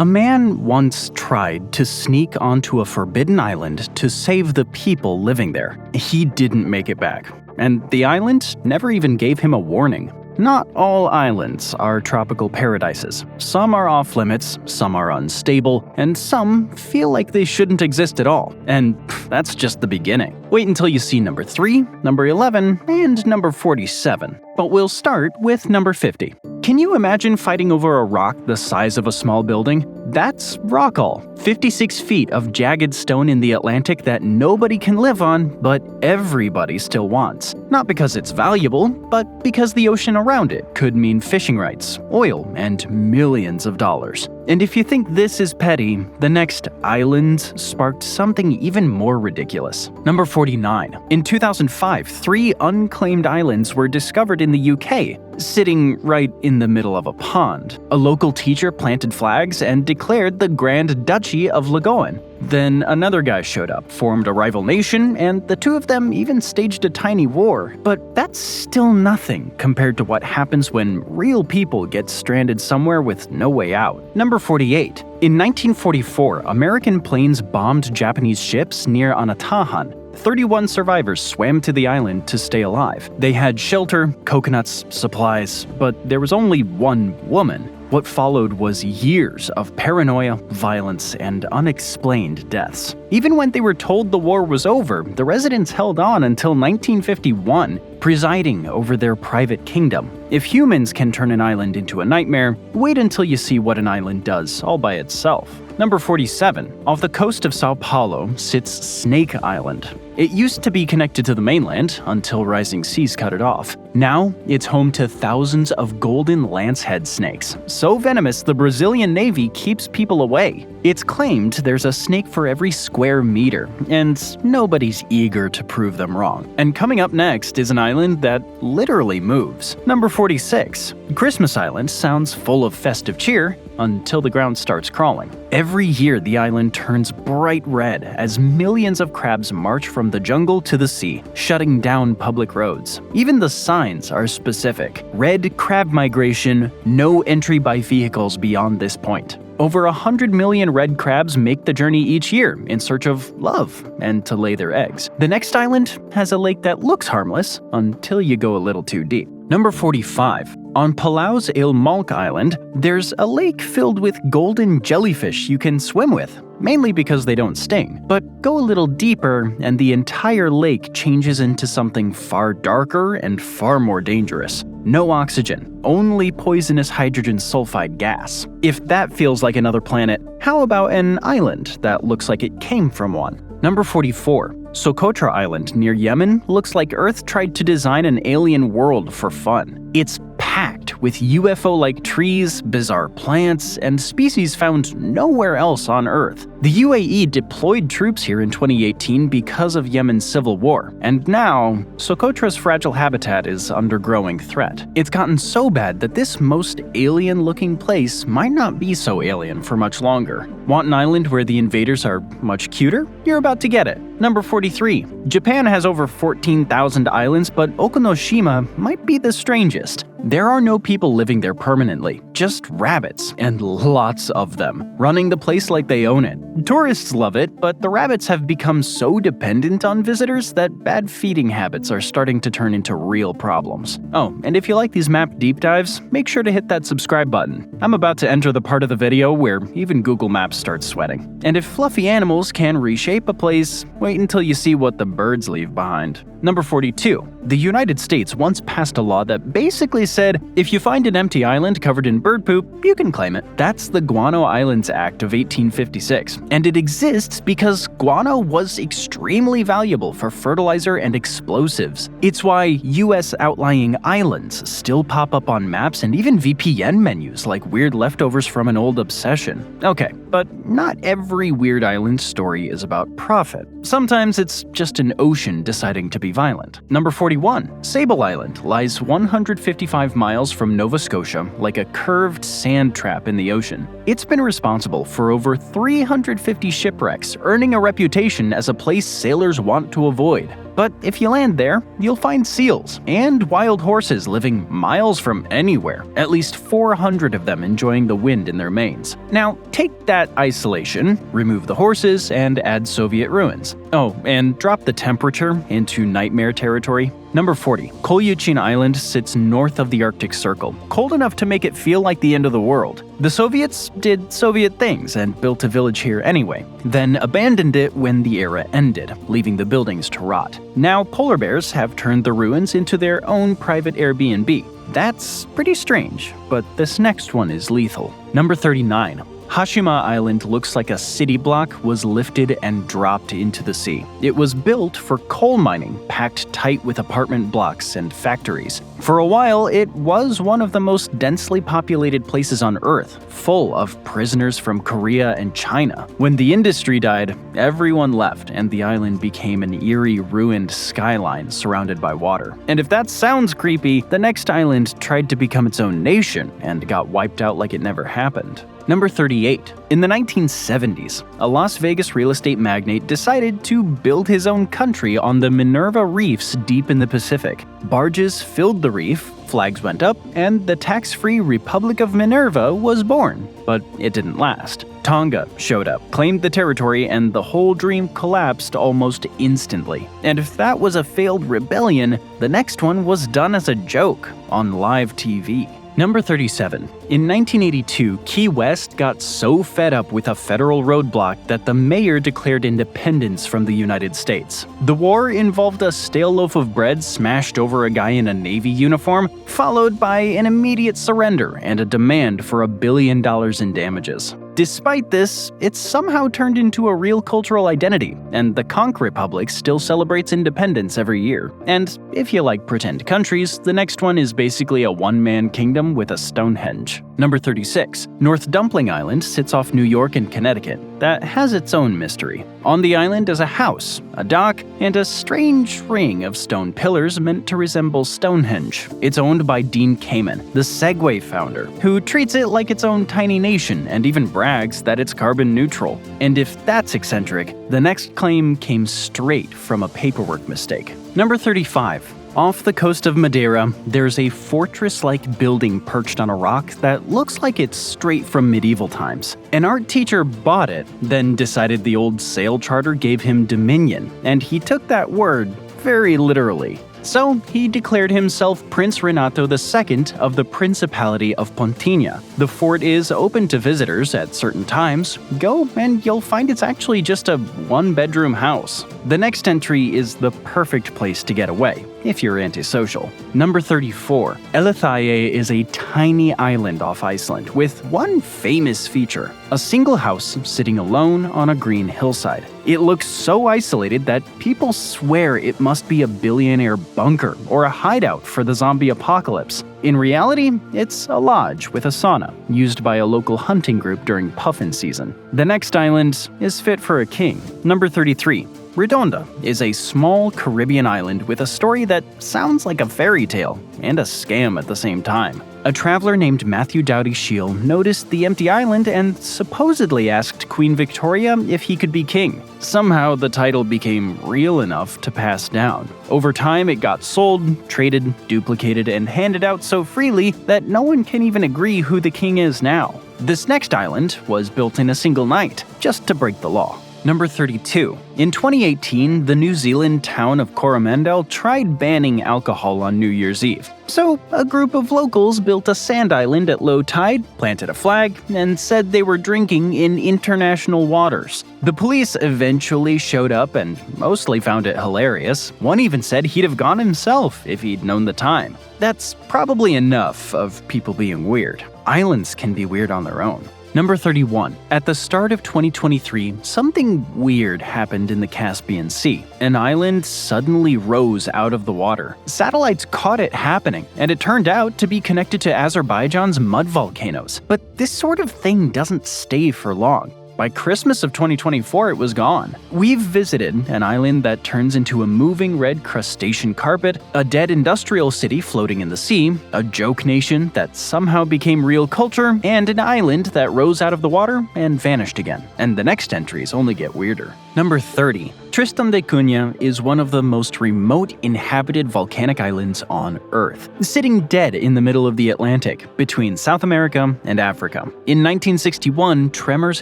A man once tried to sneak onto a forbidden island to save the people living there. He didn't make it back, and the island never even gave him a warning. Not all islands are tropical paradises. Some are off-limits, some are unstable, and some feel like they shouldn't exist at all. And that's just the beginning. Wait until you see number 3, number 11, and number 47. But we'll start with number 50. Can you imagine fighting over a rock the size of a small building? That's Rockall, 56 feet of jagged stone in the Atlantic that nobody can live on, but everybody still wants. Not because it's valuable, but because the ocean around it could mean fishing rights, oil, and millions of dollars. And if you think this is petty, the next islands sparked something even more ridiculous. Number 49. In 2005, 3 unclaimed islands were discovered in the UK, sitting right in the middle of a pond. A local teacher planted flags and declared the Grand Duchy of Lagoan. Then another guy showed up, formed a rival nation, and the two of them even staged a tiny war. But that's still nothing compared to what happens when real people get stranded somewhere with no way out. Number 48. In 1944, American planes bombed Japanese ships near Anatahan. 31 survivors swam to the island to stay alive. They had shelter, coconuts, supplies, but there was only one woman. What followed was years of paranoia, violence, and unexplained deaths. Even when they were told the war was over, the residents held on until 1951, presiding over their private kingdom. If humans can turn an island into a nightmare, wait until you see what an island does all by itself. Number 47. Off the coast of Sao Paulo sits Snake Island. It used to be connected to the mainland until rising seas cut it off. Now, it's home to thousands of golden Lancehead snakes, so venomous the Brazilian Navy keeps people away. It's claimed there's a snake for every square meter, and nobody's eager to prove them wrong. And coming up next is an island that literally moves. Number 46. Christmas Island sounds full of festive cheer until the ground starts crawling. Every year, the island turns bright red as millions of crabs march from the jungle to the sea, shutting down public roads. Even the signs are specific. Red crab migration, no entry by vehicles beyond this point. Over 100 million red crabs make the journey each year in search of love and to lay their eggs. The next island has a lake that looks harmless until you go a little too deep. Number 45. On Palau's Ilmalk Island, there's a lake filled with golden jellyfish you can swim with, mainly because they don't sting. But go a little deeper and the entire lake changes into something far darker and far more dangerous. No oxygen, only poisonous hydrogen sulfide gas. If that feels like another planet, how about an island that looks like it came from one? Number 44. Socotra Island near Yemen looks like Earth tried to design an alien world for fun. It's packed with UFO-like trees, bizarre plants, and species found nowhere else on Earth. The UAE deployed troops here in 2018 because of Yemen's civil war, and now Socotra's fragile habitat is under growing threat. It's gotten so bad that this most alien-looking place might not be so alien for much longer. Want an island where the invaders are much cuter? You're about to get it. Number 43. Japan has over 14,000 islands, but Okunoshima might be the strangest. There are no people living there permanently, just rabbits, and lots of them, running the place like they own it. Tourists love it, but the rabbits have become so dependent on visitors that bad feeding habits are starting to turn into real problems. Oh, and if you like these map deep dives, make sure to hit that subscribe button. I'm about to enter the part of the video where even Google Maps starts sweating. And if fluffy animals can reshape a place, wait until you see what the birds leave behind. Number 42. The United States once passed a law that basically said, if you find an empty island covered in bird poop, you can claim it. That's the Guano Islands Act of 1856, and it exists because guano was extremely valuable for fertilizer and explosives. It's why US outlying islands still pop up on maps and even VPN menus like weird leftovers from an old obsession. Okay, but not every weird island story is about profit. Sometimes it's just an ocean deciding to be violent. Number 41. Sable Island lies 155 miles from Nova Scotia like a curved sand trap in the ocean. It's been responsible for over 350 shipwrecks, earning a reputation as a place sailors want to avoid. But if you land there, you'll find seals and wild horses living miles from anywhere, at least 400 of them enjoying the wind in their manes. Now, take that isolation, remove the horses, and add Soviet ruins. Oh, and drop the temperature into nightmare territory. Number 40. Kolyuchin Island sits north of the Arctic Circle, cold enough to make it feel like the end of the world. The Soviets did Soviet things and built a village here anyway, then abandoned it when the era ended, leaving the buildings to rot. Now polar bears have turned the ruins into their own private Airbnb. That's pretty strange, but this next one is lethal. Number 39. Hashima Island looks like a city block was lifted and dropped into the sea. It was built for coal mining, packed tight with apartment blocks and factories. For a while, it was one of the most densely populated places on Earth, full of prisoners from Korea and China. When the industry died, everyone left, and the island became an eerie, ruined skyline surrounded by water. And if that sounds creepy, the next island tried to become its own nation and got wiped out like it never happened. Number 38. In the 1970s, a Las Vegas real estate magnate decided to build his own country on the Minerva Reefs deep in the Pacific. Barges filled the reef, flags went up, and the tax-free Republic of Minerva was born. But it didn't last. Tonga showed up, claimed the territory, and the whole dream collapsed almost instantly. And if that was a failed rebellion, the next one was done as a joke on live TV. Number 37. In 1982, Key West got so fed up with a federal roadblock that the mayor declared independence from the United States. The war involved a stale loaf of bread smashed over a guy in a Navy uniform, followed by an immediate surrender and a demand for $1 billion in damages. Despite this, it's somehow turned into a real cultural identity, and the Conch Republic still celebrates independence every year. And if you like pretend countries, the next one is basically a one-man kingdom with a Stonehenge. Number 36. North Dumpling Island sits off New York and Connecticut. That has its own mystery. On the island is a house, a dock, and a strange ring of stone pillars meant to resemble Stonehenge. It's owned by Dean Kamen, the Segway founder, who treats it like its own tiny nation and even brags that it's carbon neutral. And if that's eccentric, the next claim came straight from a paperwork mistake. Number 35. Off the coast of Madeira, there's a fortress-like building perched on a rock that looks like it's straight from medieval times. An art teacher bought it, then decided the old sail charter gave him dominion, and he took that word very literally. So he declared himself Prince Renato II of the Principality of Pontinha. The fort is open to visitors at certain times. Go and you'll find it's actually just a one-bedroom house. The next entry is the perfect place to get away, if you're antisocial. Number 34. Elithaié is a tiny island off Iceland with one famous feature: a single house sitting alone on a green hillside. It looks so isolated that people swear it must be a billionaire bunker or a hideout for the zombie apocalypse. In reality, it's a lodge with a sauna, used by a local hunting group during puffin season. The next island is fit for a king. Number 33. Redonda is a small Caribbean island with a story that sounds like a fairy tale and a scam at the same time. A traveler named Matthew Doughty Shiel noticed the empty island and supposedly asked Queen Victoria if he could be king. Somehow the title became real enough to pass down. Over time it got sold, traded, duplicated, and handed out so freely that no one can even agree who the king is now. This next island was built in a single night, just to break the law. Number 32. In 2018, the New Zealand town of Coromandel tried banning alcohol on New Year's Eve. So, a group of locals built a sand island at low tide, planted a flag, and said they were drinking in international waters. The police eventually showed up and mostly found it hilarious. One even said he'd have gone himself if he'd known the time. That's probably enough of people being weird. Islands can be weird on their own. Number 31. At the start of 2023, something weird happened in the Caspian Sea. An island suddenly rose out of the water. Satellites caught it happening, and it turned out to be connected to Azerbaijan's mud volcanoes. But this sort of thing doesn't stay for long. By Christmas of 2024, it was gone. We've visited an island that turns into a moving red crustacean carpet, a dead industrial city floating in the sea, a joke nation that somehow became real culture, and an island that rose out of the water and vanished again. And the next entries only get weirder. Number 30. Tristan da Cunha is one of the most remote inhabited volcanic islands on Earth, sitting dead in the middle of the Atlantic, between South America and Africa. In 1961, tremors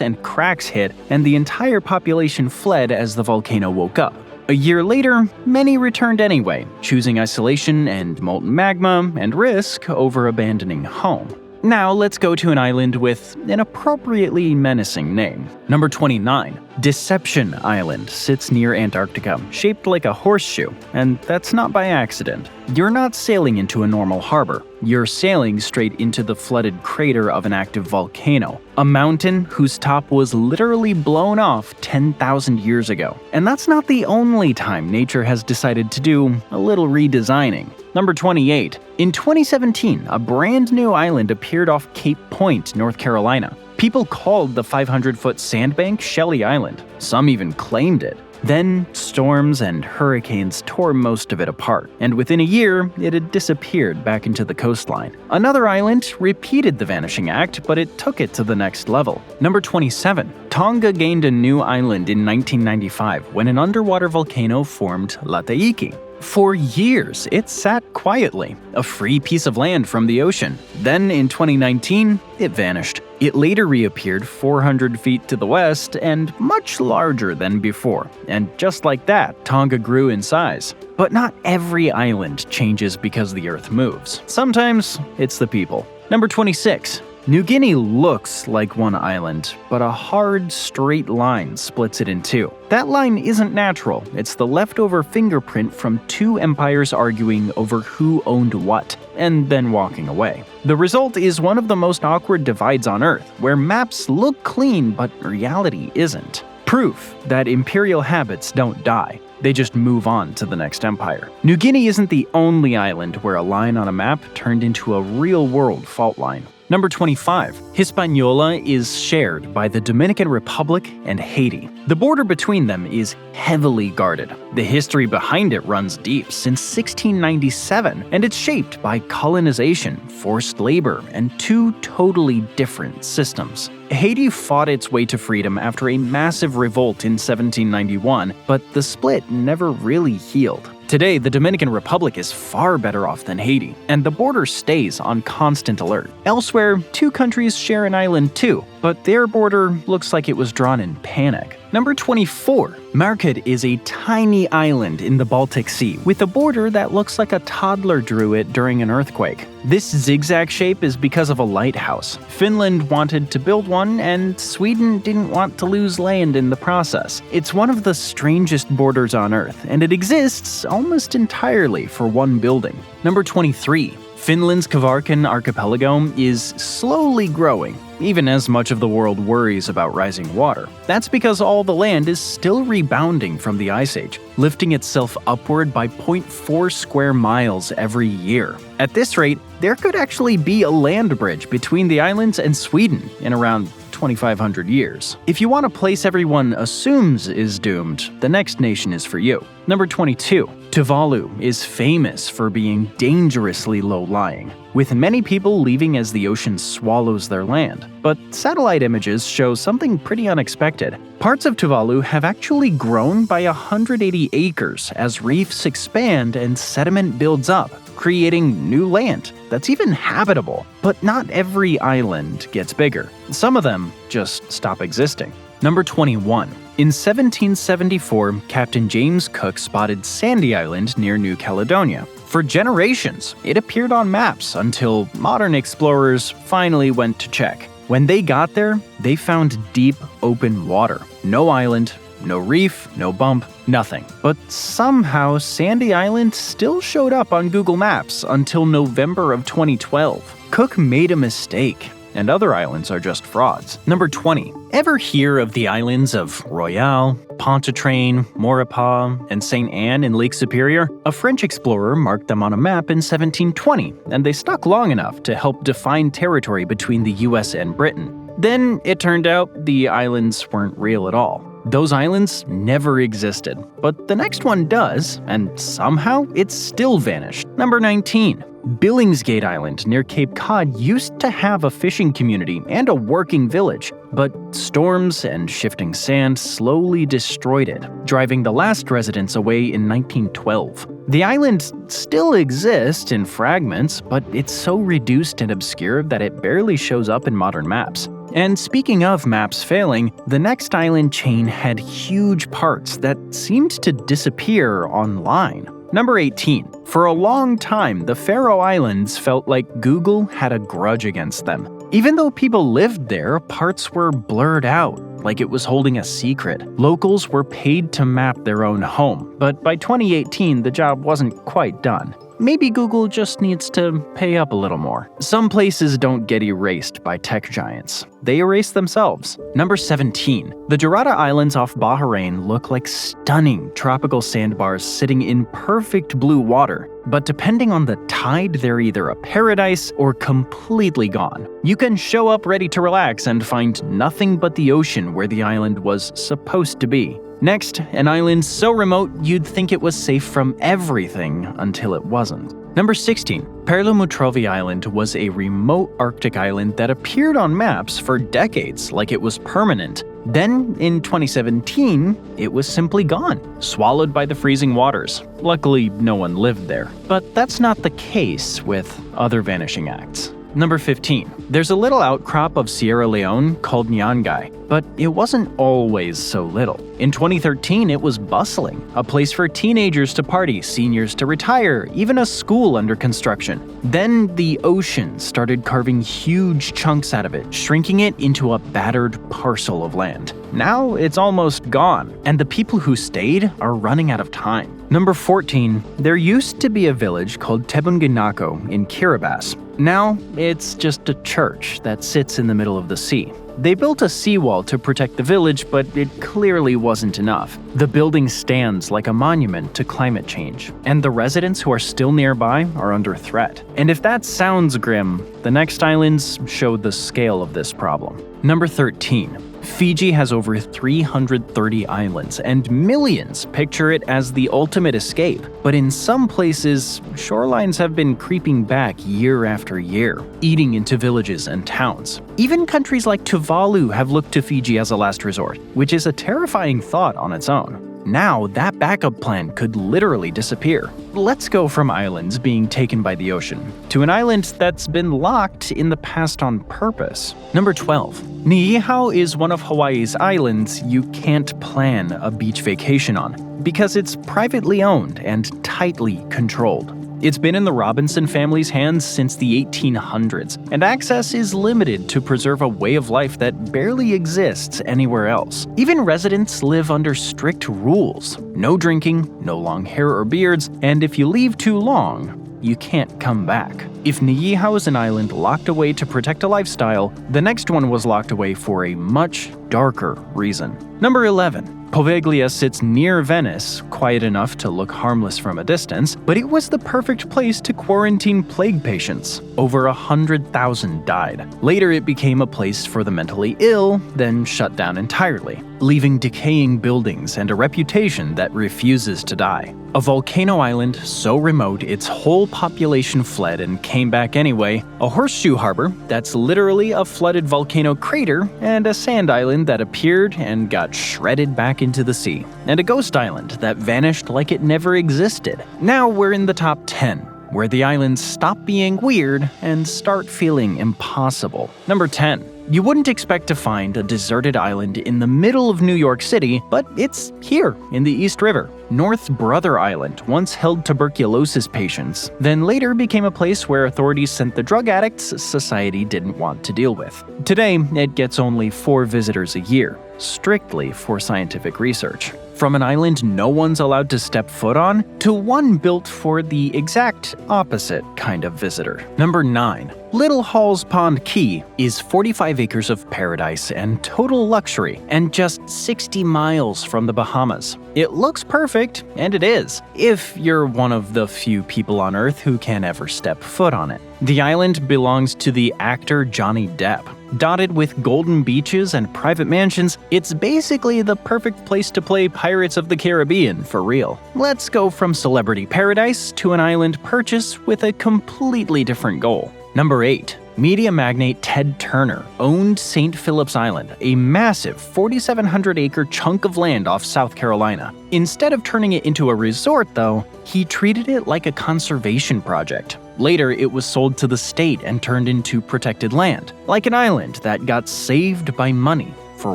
and cracks hit, and the entire population fled as the volcano woke up. A year later, many returned anyway, choosing isolation and molten magma and risk over abandoning home. Now let's go to an island with an appropriately menacing name. Number 29. Deception Island sits near Antarctica, shaped like a horseshoe, and that's not by accident. You're not sailing into a normal harbor. You're sailing straight into the flooded crater of an active volcano, a mountain whose top was literally blown off 10,000 years ago. And that's not the only time nature has decided to do a little redesigning. Number 28. In 2017, a brand new island appeared off Cape Point, North Carolina. People called the 500-foot sandbank Shelly Island. Some even claimed it. Then, storms and hurricanes tore most of it apart, and within a year, it had disappeared back into the coastline. Another island repeated the vanishing act, but it took it to the next level. Number 27. Tonga gained a new island in 1995 when an underwater volcano formed Lataiki. For years, it sat quietly, a free piece of land from the ocean. Then, in 2019, it vanished. It later reappeared 400 feet to the west and much larger than before. And just like that, Tonga grew in size. But not every island changes because the Earth moves. Sometimes, it's the people. Number 26. New Guinea looks like one island, but a hard, straight line splits it in two. That line isn't natural, it's the leftover fingerprint from two empires arguing over who owned what, and then walking away. The result is one of the most awkward divides on Earth, where maps look clean but reality isn't. Proof that Imperial habits don't die. They just move on to the next empire. New Guinea isn't the only island where a line on a map turned into a real-world fault line. Number 25. Hispaniola is shared by the Dominican Republic and Haiti. The border between them is heavily guarded. The history behind it runs deep, since 1697, and it's shaped by colonization, forced labor, and two totally different systems. Haiti fought its way to freedom after a massive revolt in 1791, but the split never really healed. Today, the Dominican Republic is far better off than Haiti, and the border stays on constant alert. Elsewhere, two countries share an island too, but their border looks like it was drawn in panic. Number 24. Market is a tiny island in the Baltic Sea with a border that looks like a toddler drew it during an earthquake. This zigzag shape is because of a lighthouse. Finland wanted to build one, and Sweden didn't want to lose land in the process. It's one of the strangest borders on Earth, and it exists almost entirely for one building. Number 23. Finland's Kvarken archipelago is slowly growing, even as much of the world worries about rising water. That's because all the land is still rebounding from the Ice Age, lifting itself upward by 0.4 square miles every year. At this rate, there could actually be a land bridge between the islands and Sweden in around 2,500 years. If you want a place everyone assumes is doomed, the next nation is for you. Number 22. Tuvalu is famous for being dangerously low-lying, with many people leaving as the ocean swallows their land. But satellite images show something pretty unexpected. Parts of Tuvalu have actually grown by 180 acres as reefs expand and sediment builds up, creating new land that's even habitable. But not every island gets bigger. Some of them just stop existing. Number 21. In 1774, Captain James Cook spotted Sandy Island near New Caledonia. For generations, it appeared on maps until modern explorers finally went to check. When they got there, they found deep, open water. No island, no reef, no bump, nothing. But somehow, Sandy Island still showed up on Google Maps until November of 2012. Cook made a mistake, and other islands are just frauds. Number 20. Ever hear of the islands of Royale, Pontchartrain, Maurepas, and St. Anne in Lake Superior? A French explorer marked them on a map in 1720, and they stuck long enough to help define territory between the US and Britain. Then it turned out the islands weren't real at all. Those islands never existed, but the next one does, and somehow it's still vanished. Number 19. Billingsgate Island near Cape Cod used to have a fishing community and a working village, but storms and shifting sand slowly destroyed it, driving the last residents away in 1912. The island still exists in fragments, but it's so reduced and obscure that it barely shows up in modern maps. And speaking of maps failing, the next island chain had huge parts that seemed to disappear online. Number 18. For a long time, the Faroe Islands felt like Google had a grudge against them. Even though people lived there, parts were blurred out, like it was holding a secret. Locals were paid to map their own home, but by 2018, the job wasn't quite done. Maybe Google just needs to pay up a little more. Some places don't get erased by tech giants. They erase themselves. Number 17. The Jarada Islands off Bahrain look like stunning tropical sandbars sitting in perfect blue water. But depending on the tide, they're either a paradise or completely gone. You can show up ready to relax and find nothing but the ocean where the island was supposed to be. Next, an island so remote you'd think it was safe from everything until it wasn't. Number 16. Perlemutrovi Island was a remote Arctic island that appeared on maps for decades like it was permanent. Then, in 2017, it was simply gone, swallowed by the freezing waters. Luckily, no one lived there. But that's not the case with other vanishing acts. Number 15. There's a little outcrop of Sierra Leone called Nyangai, but it wasn't always so little. In 2013, it was bustling, a place for teenagers to party, seniors to retire, even a school under construction. Then the ocean started carving huge chunks out of it, shrinking it into a battered parcel of land. Now it's almost gone, and the people who stayed are running out of time. Number 14. There used to be a village called Tebunginako in Kiribati. Now, it's just a church that sits in the middle of the sea. They built a seawall to protect the village, but it clearly wasn't enough. The building stands like a monument to climate change, and the residents who are still nearby are under threat. And if that sounds grim, the next islands show the scale of this problem. Number 13. Fiji has over 330 islands, and millions picture it as the ultimate escape. But in some places, shorelines have been creeping back year after year, eating into villages and towns. Even countries like Tuvalu have looked to Fiji as a last resort, which is a terrifying thought on its own. Now, that backup plan could literally disappear. Let's go from islands being taken by the ocean to an island that's been locked in the past on purpose. Number 12. Niihau is one of Hawaii's islands you can't plan a beach vacation on because it's privately owned and tightly controlled. It's been in the Robinson family's hands since the 1800s, and access is limited to preserve a way of life that barely exists anywhere else. Even residents live under strict rules. No drinking, no long hair or beards, and if you leave too long, you can't come back. If Niihau is an island locked away to protect a lifestyle, the next one was locked away for a much darker reason. Number 11. Poveglia sits near Venice, quiet enough to look harmless from a distance, but it was the perfect place to quarantine plague patients. Over 100,000 died. Later it became a place for the mentally ill, then shut down entirely, leaving decaying buildings and a reputation that refuses to die. A volcano island so remote its whole population fled and came back anyway, a horseshoe harbor that's literally a flooded volcano crater, and a sand island that appeared and got shredded back into the sea, and a ghost island that vanished like it never existed. Now we're in the top 10, where the islands stop being weird and start feeling impossible. Number 10. You wouldn't expect to find a deserted island in the middle of New York City, but it's here in the East River. North Brother Island once held tuberculosis patients, then later became a place where authorities sent the drug addicts society didn't want to deal with. Today, it gets only 4 visitors a year, strictly for scientific research. From an island no one's allowed to step foot on, to one built for the exact opposite kind of visitor. Number 9. Little Halls Pond Key is 45 acres of paradise and total luxury, and just 60 miles from the Bahamas. It looks perfect, and it is, if you're one of the few people on Earth who can ever step foot on it. The island belongs to the actor Johnny Depp. Dotted with golden beaches and private mansions, it's basically the perfect place to play Pirates of the Caribbean for real. Let's go from celebrity paradise to an island purchase with a completely different goal. Number 8. Media magnate Ted Turner owned St. Philip's Island, a massive 4,700-acre chunk of land off South Carolina. Instead of turning it into a resort, though, he treated it like a conservation project. Later, it was sold to the state and turned into protected land, like an island that got saved by money for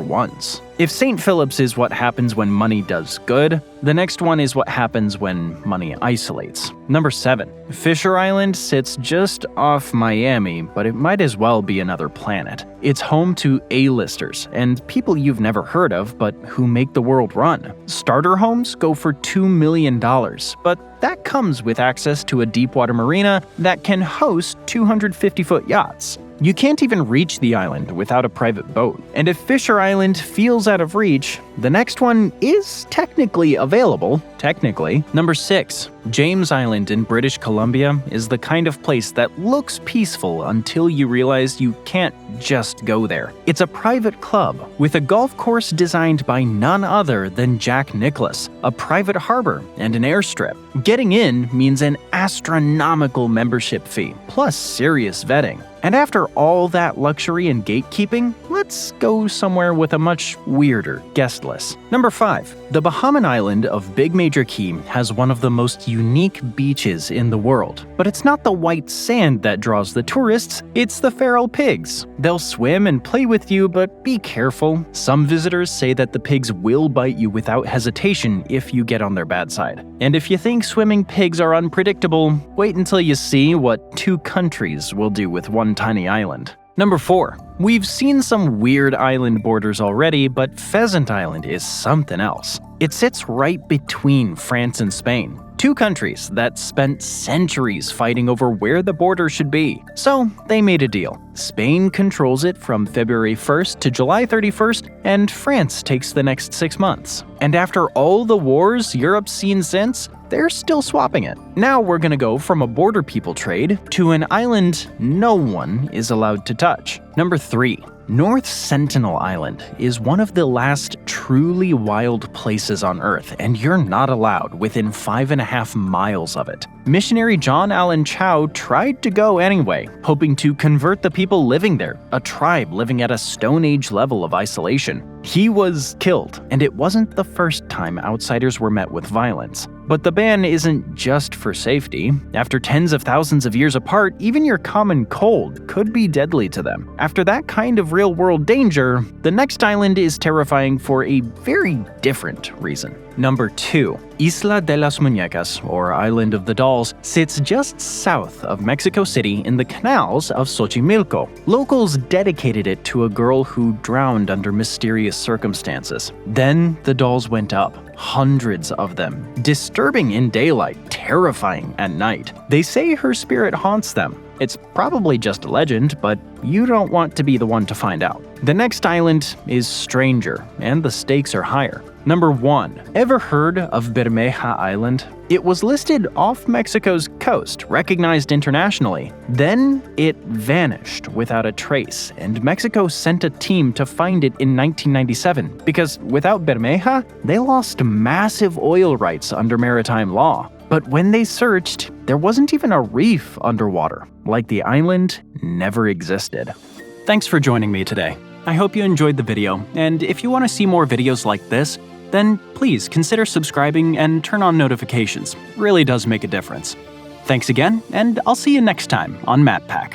once. If St. Philip's is what happens when money does good, the next one is what happens when money isolates. Number 7. Fisher Island sits just off Miami, but it might as well be another planet. It's home to A-listers and people you've never heard of but who make the world run. Starter homes go for $2 million, but that comes with access to a deepwater marina that can host 250-foot yachts. You can't even reach the island without a private boat. And if Fisher Island feels out of reach, the next one is technically available. Number 6. James Island in British Columbia is the kind of place that looks peaceful until you realize you can't just go there. It's a private club with a golf course designed by none other than Jack Nicklaus, a private harbor, and an airstrip. Getting in means an astronomical membership fee, plus serious vetting. And after all that luxury and gatekeeping, let's go somewhere with a much weirder guest list. Number 5. The Bahamian island of Big Major Key has one of the most unique beaches in the world. But it's not the white sand that draws the tourists, it's the feral pigs. They'll swim and play with you, but be careful. Some visitors say that the pigs will bite you without hesitation if you get on their bad side. And if you think swimming pigs are unpredictable, wait until you see what 2 countries will do with one tiny island. Number 4. We've seen some weird island borders already, but Pheasant Island is something else. It sits right between France and Spain, 2 countries that spent centuries fighting over where the border should be. So they made a deal. Spain controls it from February 1st to July 31st, and France takes the next 6 months. And after all the wars Europe's seen since, they're still swapping it. Now we're gonna go from a border people trade to an island no one is allowed to touch. Number 3. North Sentinel Island is one of the last truly wild places on Earth, and you're not allowed within 5.5 miles of it. Missionary John Allen Chow tried to go anyway, hoping to convert the people living there, a tribe living at a Stone Age level of isolation. He was killed, and it wasn't the first time outsiders were met with violence. But the ban isn't just for safety. After tens of thousands of years apart, even your common cold could be deadly to them. After that kind of real-world danger, the next island is terrifying for a very different reason. Number 2. Isla de las Muñecas, or Island of the Dolls, sits just south of Mexico City in the canals of Xochimilco. Locals dedicated it to a girl who drowned under mysterious circumstances. Then the dolls went up, hundreds of them, disturbing in daylight, terrifying at night. They say her spirit haunts them. It's probably just a legend, but you don't want to be the one to find out. The next island is stranger, and the stakes are higher. Number 1. Ever heard of Bermeja Island? It was listed off Mexico's coast, recognized internationally. Then it vanished without a trace, and Mexico sent a team to find it in 1997, because without Bermeja, they lost massive oil rights under maritime law. But when they searched, there wasn't even a reef underwater, like the island never existed. Thanks for joining me today. I hope you enjoyed the video, and if you want to see more videos like this, then please consider subscribing and turn on notifications. It really does make a difference. Thanks again, and I'll see you next time on MatPack.